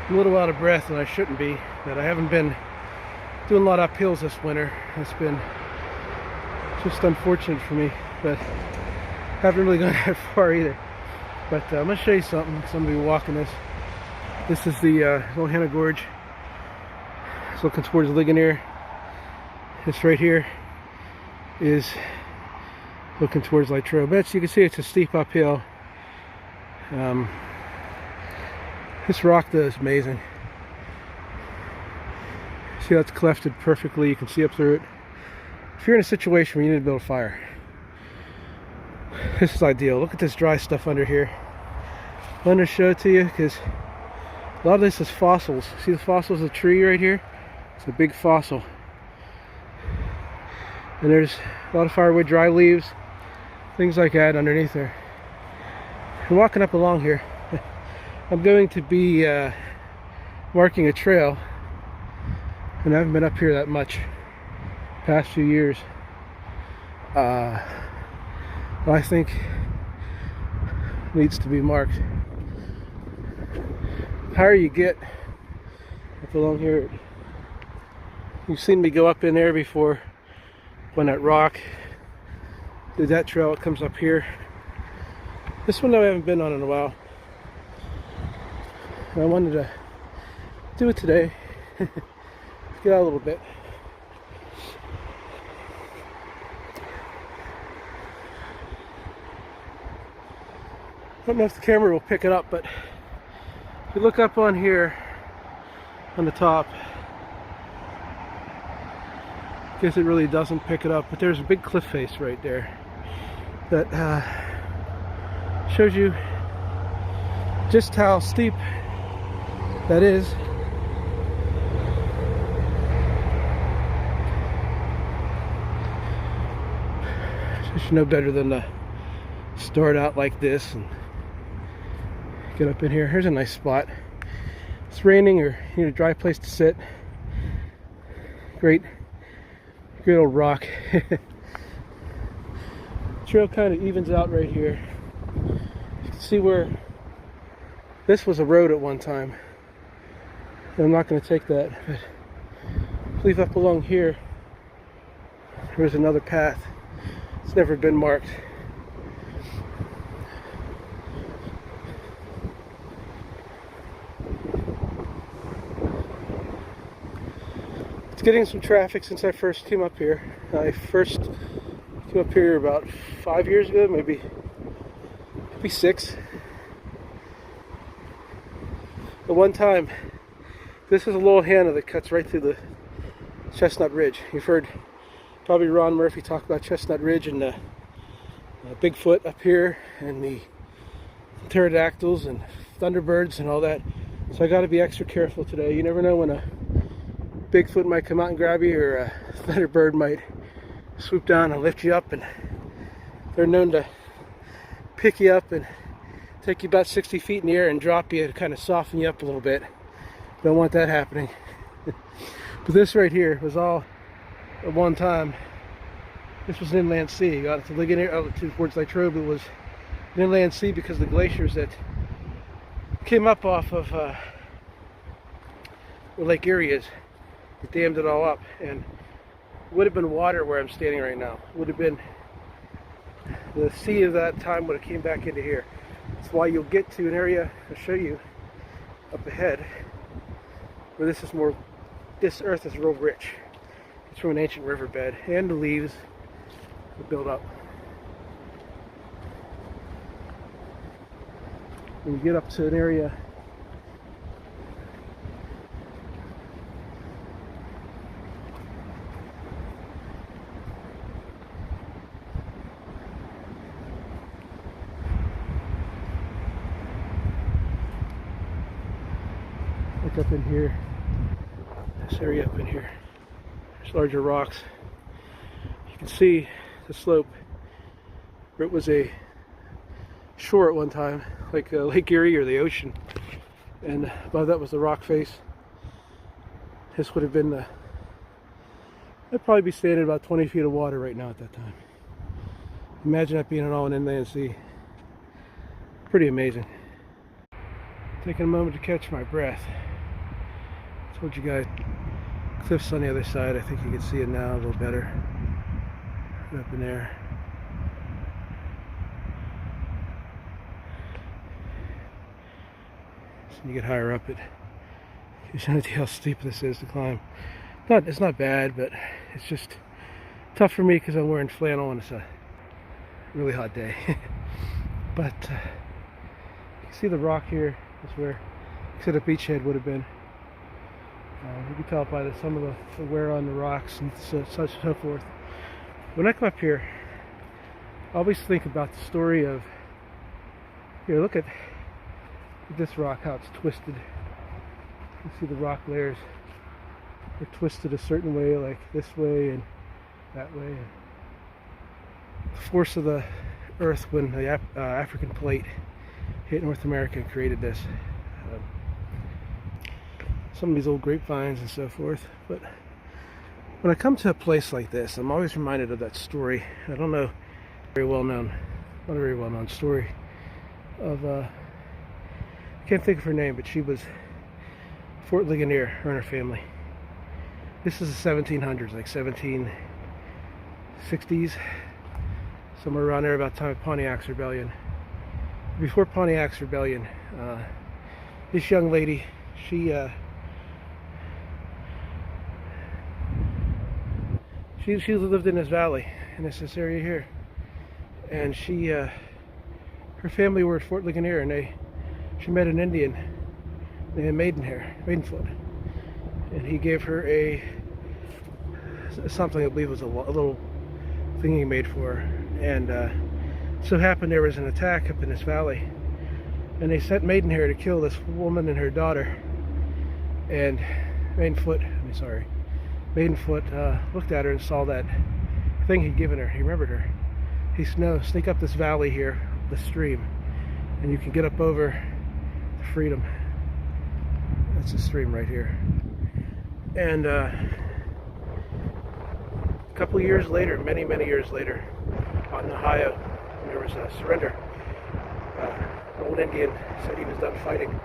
I'm a little out of breath, and I shouldn't be, but I haven't been doing a lot of uphills this winter. It's been just unfortunate for me, but haven't really gone that far either. But I'm going to show you something. Somebody walking this. This is the Loyalhanna Gorge. It's looking towards Ligonier. This right here is looking towards Latrobe. But you can see it's a steep uphill. This rock though is amazing. See how it's clefted perfectly. You can see up through it. If you're in a situation where you need to build a fire, this is ideal. Look at this dry stuff under here. I wanted to show it to you because a lot of this is fossils. See the fossils of the tree right here? It's a big fossil. And there's a lot of firewood, dry leaves, things like that underneath there. I'm walking up along here. I'm going to be marking a trail, and I haven't been up here that much past few years. I think needs to be marked. The higher you get up along here, you've seen me go up in there before when that rock did that trail. It comes up here. This one I haven't been on in a while. I wanted to do it today. Get out a little bit. I don't know if the camera will pick it up, but if you look up on here on the top, I guess it really doesn't pick it up, but there's a big cliff face right there that shows you just how steep that is. You should know better than to start out like this and get up in here. Here's a nice spot. It's raining or you need a dry place to sit. Great old rock. Trail kind of evens out right here. You can see where this was a road at one time. I'm not going to take that, but I believe up along here there's another path. It's never been marked. It's getting some traffic since I first came up here. I first came up here about 5 years ago, maybe 6. At one time, this is a Loyalhanna that cuts right through the Chestnut Ridge. You've heard probably Ron Murphy talk about Chestnut Ridge and Bigfoot up here and the pterodactyls and thunderbirds and all that. So I got to be extra careful today. You never know when a Bigfoot might come out and grab you, or a thunderbird might swoop down and lift you up, and they're known to pick you up and take you about 60 feet in the air and drop you to kind of soften you up a little bit. Don't want that happening. But this right here was all at one time. This was an inland sea. Got to Ligonier, towards Latrobe. It was an inland sea because the glaciers that came up off of where Lake Erie is, it dammed it all up, and it would have been water where I'm standing right now. It would have been the sea of that time would have came back into here. That's why you'll get to an area I'll show you up ahead where this earth is real rich. It's from an ancient riverbed, and the leaves will build up. When you get up to an area like up in here, this area up in here, there's larger rocks. You can see the slope where it was a shore at one time, like Lake Erie or the ocean, and above that was the rock face. This would have been the, I'd probably be standing about 20 feet of water right now at that time. Imagine that being all an inland sea. Pretty amazing. Taking a moment to catch my breath. Told you guys, cliffs on the other side. I think you can see it now a little better. Right up in there. So when you get higher up, it gives you an idea how steep this is to climb. It's not bad, but it's just tough for me because I'm wearing flannel and it's a really hot day. But you can see the rock here. That's where the beachhead would have been. You can tell by some of the wear on the rocks and such and so forth. When I come up here, I always think about the story of, here, look at this rock, how it's twisted. You see the rock layers are twisted a certain way, like this way and that way. The force of the earth when the African plate hit North America and created this. Some of these old grapevines and so forth. But when I come to a place like this, I'm always reminded of that story. I don't know, not a very well known story of, I can't think of her name, but she was Fort Ligonier, her and her family. This is the 1700s, like 1760s, somewhere around there, about the time of Pontiac's Rebellion. Before Pontiac's Rebellion, this young lady, she lived in this valley, in this area here, and her family were at Fort Ligonier, and she met an Indian named Maidenfoot, and he gave her something I believe was a little thing he made for her, and so happened there was an attack up in this valley, and they sent Maidenhair to kill this woman and her daughter, and Maidenfoot looked at her and saw that thing he'd given her. He remembered her. He said, "No, sneak up this valley here, the stream, and you can get up over to Freedom." That's the stream right here. And a couple of years later, many years later, out in Ohio, there was a surrender. An old Indian said he was done fighting.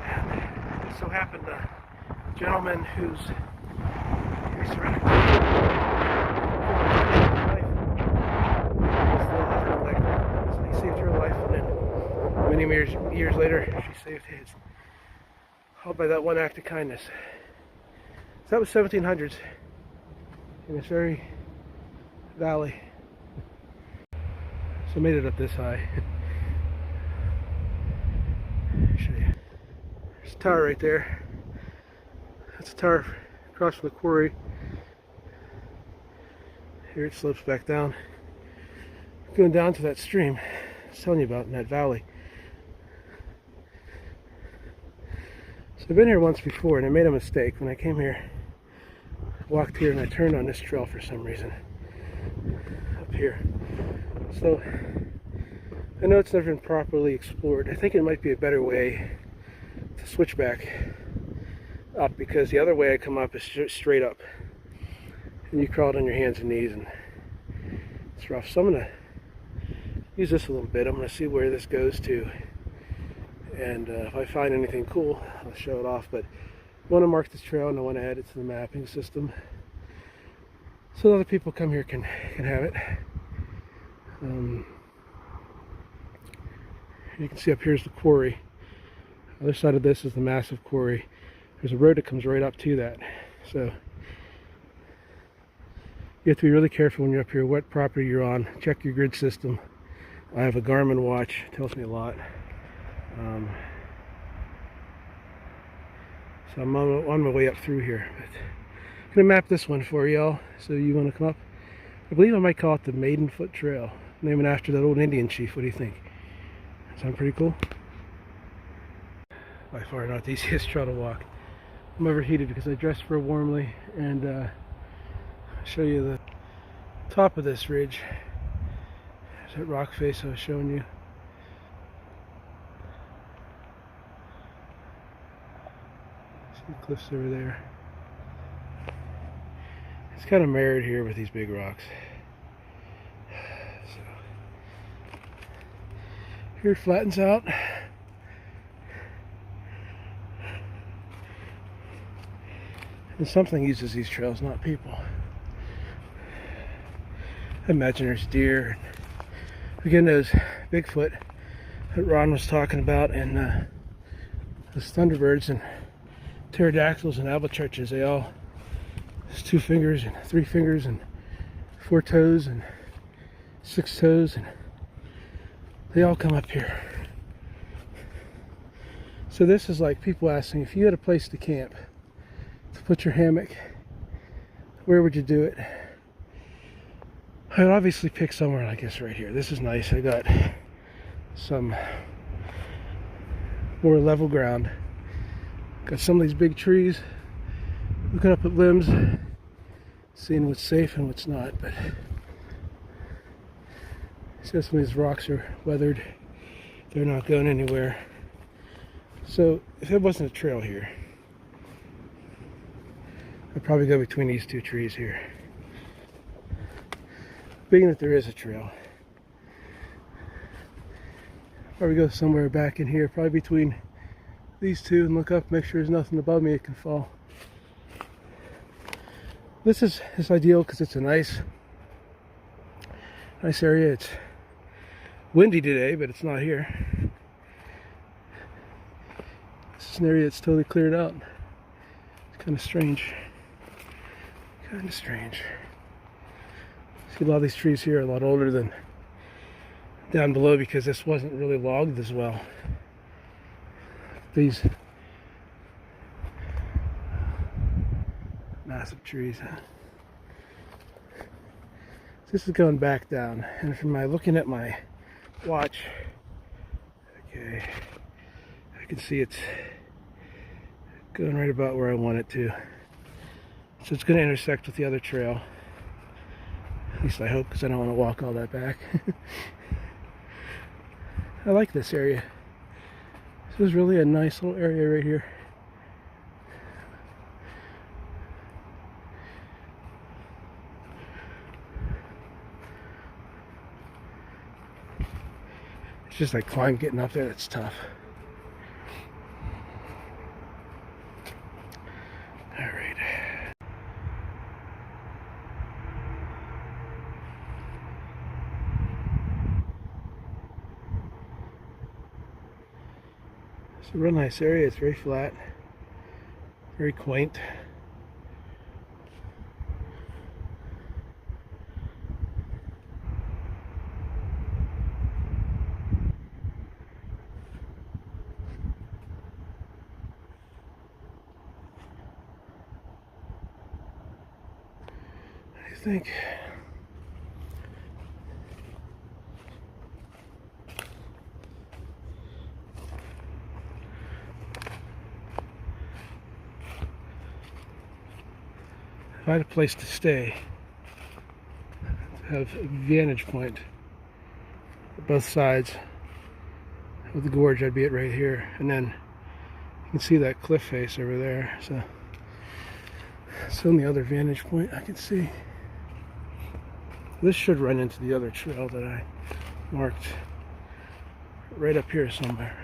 And it so happened the gentleman who's surrendered so he saved her life, and then many years later she saved his, all by that one act of kindness. So that was 1700s in this very valley. So I made it up this high. I'll show you. There's a tower right there. That's a tower across from the quarry. Here it slopes back down. Going down to that stream I was telling you about in that valley. So I've been here once before and I made a mistake. When I came here, I walked here and I turned on this trail for some reason. Up here. So I know it's never been properly explored. I think it might be a better way to switch back up, because the other way I come up is straight up. And you crawl on your hands and knees and it's rough. So I'm going to use this a little bit. I'm going to see where this goes to. And if I find anything cool, I'll show it off. But I want to mark this trail and I want to add it to the mapping system so other people come here can have it. You can see up here is the quarry. The other side of this is the massive quarry. There's a road that comes right up to that. So you have to be really careful when you're up here what property you're on. Check your grid system. I have a Garmin watch, it tells me a lot. So I'm on my way up through here. But I'm going to map this one for y'all. So you want to come up? I believe I might call it the Maidenfoot Trail, naming after that old Indian chief. What do you think? Sound pretty cool? By far not the easiest trail to walk. I'm overheated because I dressed real warmly, and I'll show you the top of this ridge. There's that rock face I was showing you. See the cliffs over there. It's kind of married here with these big rocks. So here it flattens out. And something uses these trails, not people. I imagine there's deer. Again, those Bigfoot that Ron was talking about, and those thunderbirds and pterodactyls and albatroches, they all, there's 2 fingers and 3 fingers and 4 toes and 6 toes, and they all come up here. So this is like people asking, if you had a place to camp, to put your hammock, where would you do it? I'd obviously pick somewhere, I guess, right here. This is nice. I got some more level ground. Got some of these big trees. Looking up at limbs, seeing what's safe and what's not. But see, some of these rocks are weathered. They're not going anywhere. So if there wasn't a trail here, I'd probably go between these 2 trees here. Being that there is a trail, probably go somewhere back in here, probably between these 2, and look up, make sure there's nothing above me it can fall. This is ideal because it's a nice area. It's windy today, but it's not here. This is an area that's totally cleared out. It's kind of strange. Kind of strange. See, a lot of these trees here are a lot older than down below because this wasn't really logged as well. These massive trees. This is going back down, and from my looking at my watch, okay, I can see it's going right about where I want it to. So it's going to intersect with the other trail. At least I hope, because I don't want to walk all that back. I like this area. This is really a nice little area right here. It's just like getting up there, it's tough. Alright. It's a real nice area. It's very flat, very quaint. I think if I had a place to stay, to have a vantage point at both sides of the gorge, I'd be at right here, and then you can see that cliff face over there. So on the other vantage point I can see. This should run into the other trail that I marked right up here somewhere.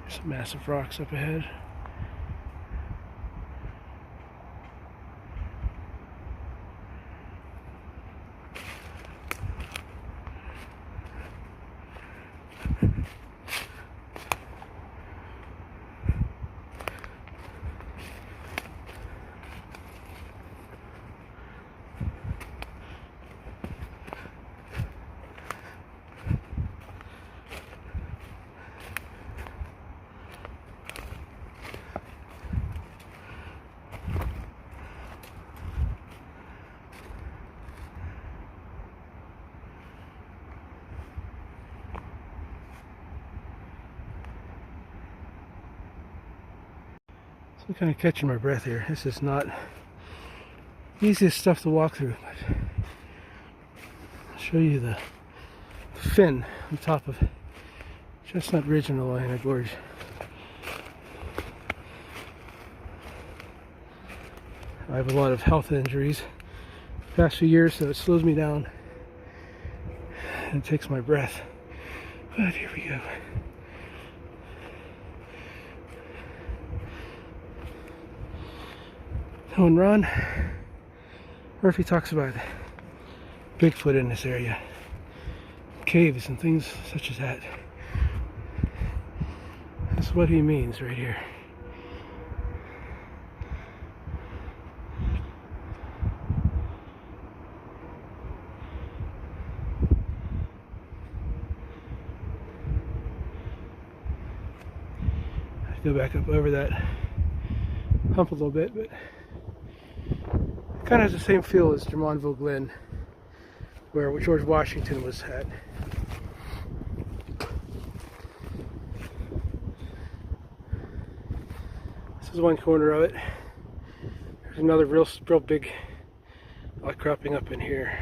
Some massive rocks up ahead. I'm kind of catching my breath here. This is not the easiest stuff to walk through, but I'll show you the fin on top of Chestnut Ridge in the Loyalhanna Gorge. I have a lot of health injuries the past few years, so it slows me down and takes my breath. But here we go. When Ron Murphy talks about Bigfoot in this area, caves and things such as that, that's what he means right here. I go back up over that hump a little bit, but it kind of has the same feel as Drummondville Glen, where George Washington was at. This is one corner of it. There's another real big outcropping up in here.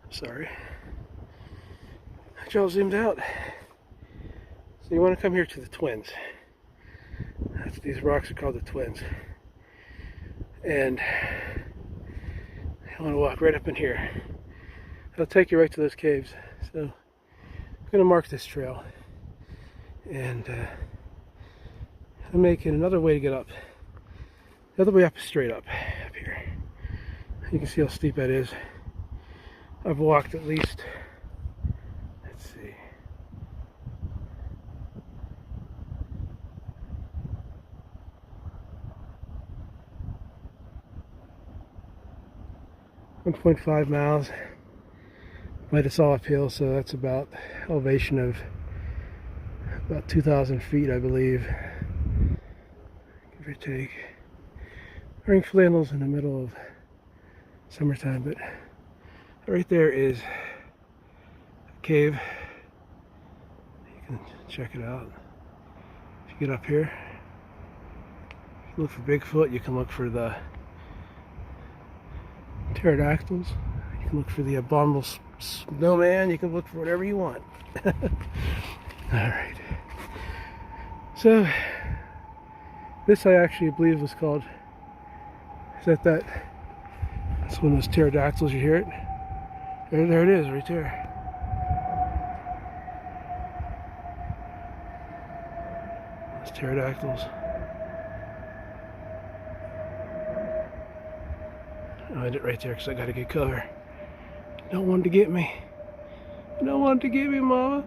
Sorry. I all zoomed out. So you want to come here to the Twins. These rocks are called the Twins. And you want to walk right up in here. It'll take you right to those caves. So I'm going to mark this trail. And I'm making another way to get up. The other way up is straight up here. You can see how steep that is. I've walked at least, let's see, 1.5 miles, but it's all uphill, so that's about elevation of about 2,000 feet, I believe, give or take. Wearing flannels in the middle of summertime, but right there is a cave. You can check it out. If you get up here, you can look for Bigfoot, you can look for the pterodactyls, you can look for the abominable snowman, you can look for whatever you want. Alright. So, this I actually believe was called, is that's one of those pterodactyls, you hear it? There it is, right there. Those pterodactyls. I did it right there because I got a good cover. Don't want to get me. Don't want to get me, Mama.